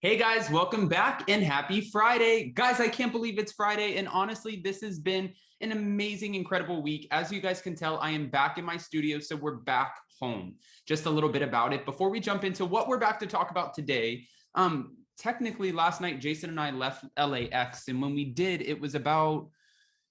Hey guys, welcome back and happy Friday. Guys, I can't believe it's Friday. And honestly, this has been an amazing, incredible week. As you guys can tell, I am back in my studio, so we're back home. Just a little bit about it. Before we jump into what we're back to talk about today, technically last night, Jason and I left LAX. And when we did, it was about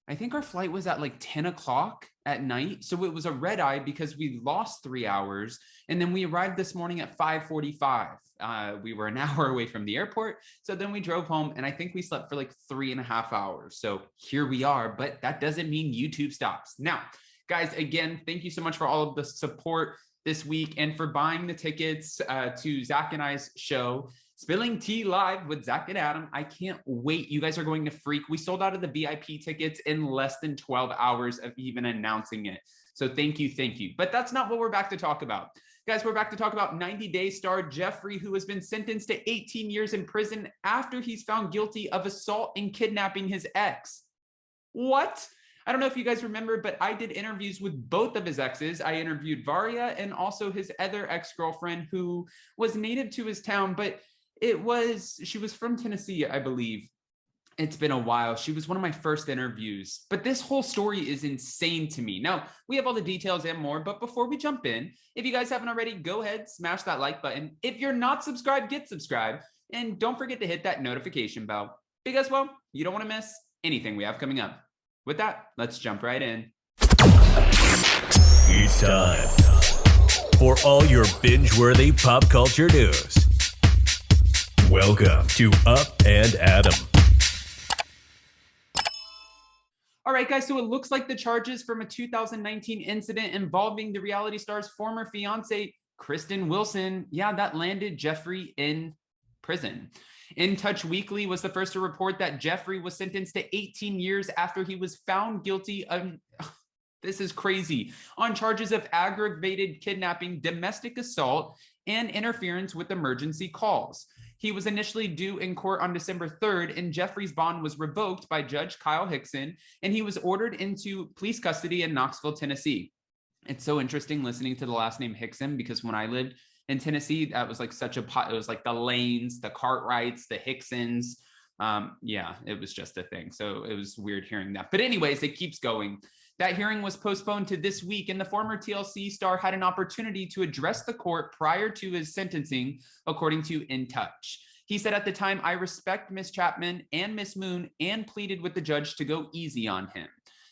I think our flight was at like 10 o'clock at night. So it was a red eye because we lost 3 hours. And then we arrived this morning at 5:45. We were an hour away from the airport. So then we drove home and I think we slept for like 3.5 hours. So here we are, but that doesn't mean YouTube stops. Now, guys, again, thank you so much for all of the support this week and for buying the tickets to Zach and I's show. Spilling Tea Live with Zach and Adam. I can't wait. You guys are going to freak. We sold out of the VIP tickets in less than 12 hours of even announcing it. So thank you, thank you. But that's not what we're back to talk about. Guys, we're back to talk about 90 Day star Geoffrey, who has been sentenced to 18 years in prison after he's found guilty of assault and kidnapping his ex. What? I don't know if you guys remember, but I did interviews with both of his exes. I interviewed Varya and also his other ex-girlfriend who was native to his town, but she was from Tennessee, I believe. It's been a while. She was one of my first interviews, but this whole story is insane to me. Now, we have all the details and more, but before we jump in, if you guys haven't already, go ahead, smash that like button. If you're not subscribed, get subscribed, and don't forget to hit that notification bell because, well, you don't want to miss anything we have coming up. With that, let's jump right in. It's time for all your binge-worthy pop culture news. Welcome to Up and Adam. All right, guys, so it looks like the charges from a 2019 incident involving the reality star's former fiance, Kristen Wilson, that landed Geoffrey in prison. In Touch Weekly was the first to report that Geoffrey was sentenced to 18 years after he was found guilty of, this is crazy, on charges of aggravated kidnapping, domestic assault, and interference with emergency calls. He was initially due in court on December 3rd, and Geoffrey's bond was revoked by Judge Kyle Hickson, and he was ordered into police custody in Knoxville, Tennessee. It's so interesting listening to the last name Hickson because when I lived in Tennessee, that was like it was like the Lanes, the Cartwrights, the Hicksons. It was just a thing. So it was weird hearing that. But anyways, it keeps going. That hearing was postponed to this week, and the former TLC star had an opportunity to address the court prior to his sentencing, according to In Touch. He said at the time, "I respect Miss Chapman and Miss Moon and pleaded with the judge to go easy on him."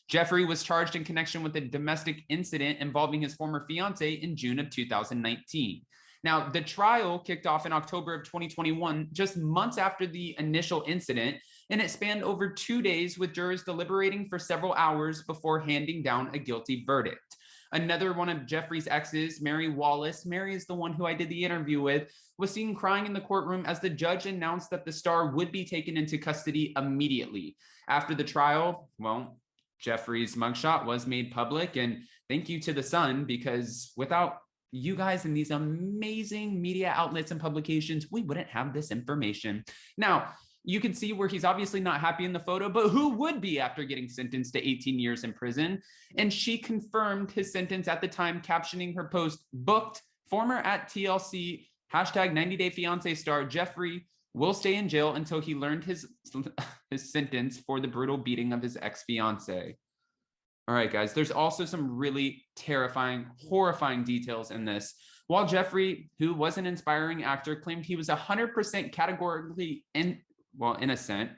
Geoffrey was charged in connection with a domestic incident involving his former fiance in June of 2019. Now, the trial kicked off in October of 2021, just months after the initial incident, and it spanned over 2 days with jurors deliberating for several hours before handing down a guilty verdict. Another one of Geoffrey's exes, Mary Wallace, Mary is the one who I did the interview with, was seen crying in the courtroom as the judge announced that the star would be taken into custody immediately. After the trial, Geoffrey's mugshot was made public, and thank you to The Sun, because without you guys and these amazing media outlets and publications, we wouldn't have this information. Now, you can see where he's obviously not happy in the photo, but who would be after getting sentenced to 18 years in prison? And she confirmed his sentence at the time, captioning her post, "Booked, former at TLC, hashtag 90 Day Fiancé star Geoffrey will stay in jail until he learned his sentence for the brutal beating of his ex-fiancé." All right, guys, there's also some really terrifying, horrifying details in this. While Geoffrey, who was an inspiring actor, claimed he was 100% categorically innocent,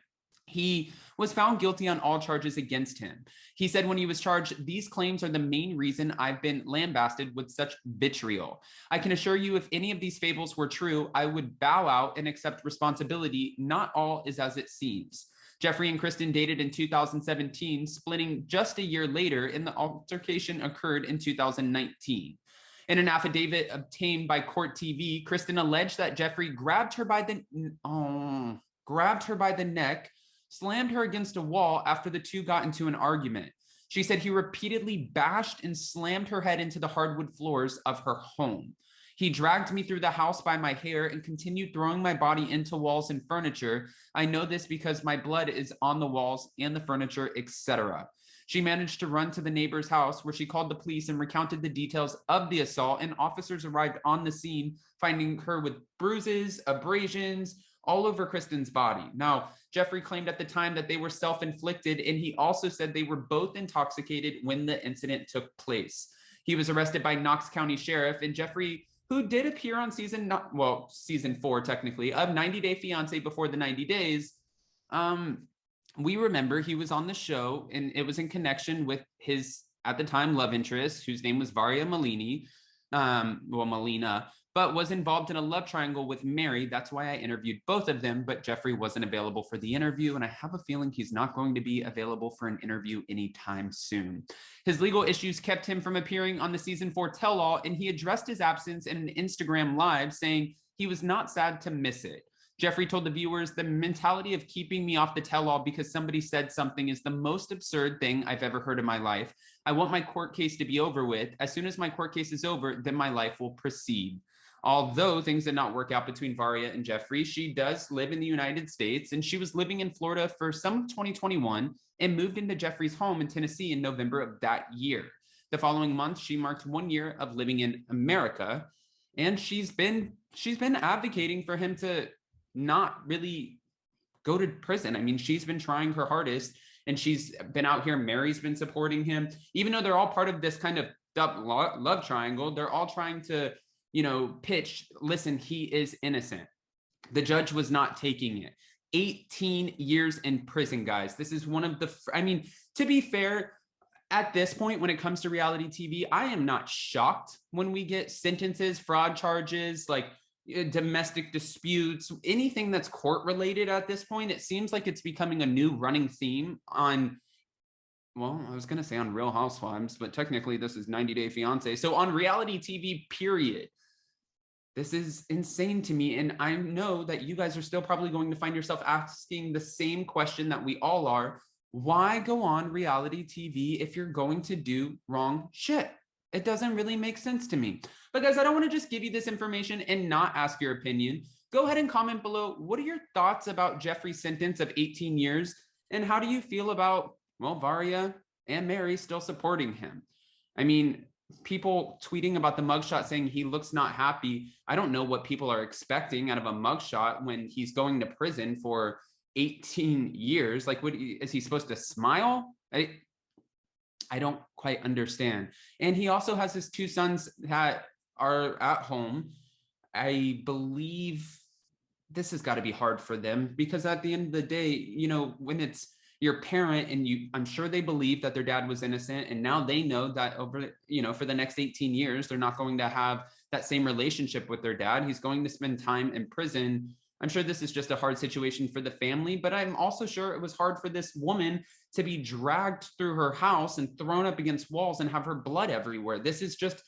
he was found guilty on all charges against him. He said when he was charged, "These claims are the main reason I've been lambasted with such vitriol. I can assure you if any of these fables were true, I would bow out and accept responsibility. Not all is as it seems." Geoffrey and Kristen dated in 2017, splitting just a year later, and the altercation occurred in 2019. In an affidavit obtained by Court TV, Kristen alleged that Geoffrey grabbed her by the neck, slammed her against a wall after the two got into an argument. She said he repeatedly bashed and slammed her head into the hardwood floors of her home. "He dragged me through the house by my hair and continued throwing my body into walls and furniture. I know this because my blood is on the walls and the furniture, etc." She managed to run to the neighbor's house where she called the police and recounted the details of the assault, and officers arrived on the scene, finding her with bruises, abrasions, all over Kristen's body. Now, Geoffrey claimed at the time that they were self-inflicted, and he also said they were both intoxicated when the incident took place. He was arrested by Knox County Sheriff, and Geoffrey, who did appear on season 4 technically of 90 Day Fiance before the 90 days, we remember he was on the show, and it was in connection with his, at the time, love interest, whose name was Varya Melina, but was involved in a love triangle with Mary. That's why I interviewed both of them, but Geoffrey wasn't available for the interview, and I have a feeling he's not going to be available for an interview anytime soon. His legal issues kept him from appearing on the season 4 tell-all, and he addressed his absence in an Instagram live, saying he was not sad to miss it. Geoffrey told the viewers, "The mentality of keeping me off the tell-all because somebody said something is the most absurd thing I've ever heard in my life. I want my court case to be over with. As soon as my court case is over, then my life will proceed." Although things did not work out between Varya and Geoffrey, she does live in the United States, and she was living in Florida for some of 2021 and moved into Geoffrey's home in Tennessee in November of that year. The following month, she marked 1 year of living in America, and she's been advocating for him to not really go to prison. I mean, she's been trying her hardest, and she's been out here. Mary's been supporting him, even though they're all part of this kind of love triangle. They're all trying to, pitch, listen, he is innocent. The judge was not taking it. 18 years in prison, guys. This is one of the, to be fair, at this point, when it comes to reality TV, I am not shocked when we get sentences, fraud charges, like domestic disputes, anything that's court related at this point. It seems like it's becoming a new running theme on, well, I was going to say on Real Housewives, but technically this is 90 Day Fiance. So on reality TV, period. This is insane to me. And I know that you guys are still probably going to find yourself asking the same question that we all are. Why go on reality TV if you're going to do wrong shit? It doesn't really make sense to me. But guys, I don't want to just give you this information and not ask your opinion. Go ahead and comment below. What are your thoughts about Geoffrey's sentence of 18 years? And how do you feel about, well, Varya and Mary still supporting him? I mean, people tweeting about the mugshot saying he looks not happy. I don't know what people are expecting out of a mugshot when he's going to prison for 18 years. Like, is he supposed to smile? I don't quite understand. And he also has his 2 sons that are at home. I believe this has got to be hard for them, because at the end of the day, when it's your parent and I'm sure they believe that their dad was innocent, and now they know that over, for the next 18 years, they're not going to have that same relationship with their dad. He's going to spend time in prison. I'm sure this is just a hard situation for the family, but I'm also sure it was hard for this woman to be dragged through her house and thrown up against walls and have her blood everywhere. This is just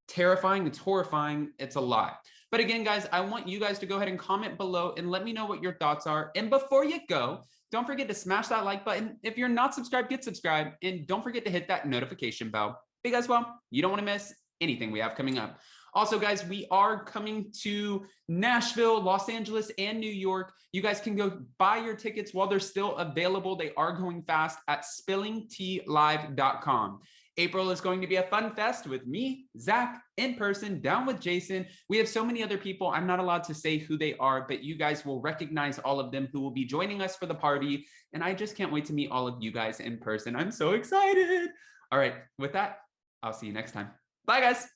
terrifying. It's horrifying. It's a lot. But again, guys, I want you guys to go ahead and comment below and let me know what your thoughts are. And before you go, don't forget to smash that like button. If you're not subscribed, get subscribed. And don't forget to hit that notification bell, because, well, you don't want to miss anything we have coming up. Also, guys, we are coming to Nashville, Los Angeles, and New York. You guys can go buy your tickets while they're still available. They are going fast at spillingtealive.com. April is going to be a fun fest with me, Zach, in person, down with Jason. We have so many other people. I'm not allowed to say who they are, but you guys will recognize all of them who will be joining us for the party. And I just can't wait to meet all of you guys in person. I'm so excited. All right, with that, I'll see you next time. Bye, guys.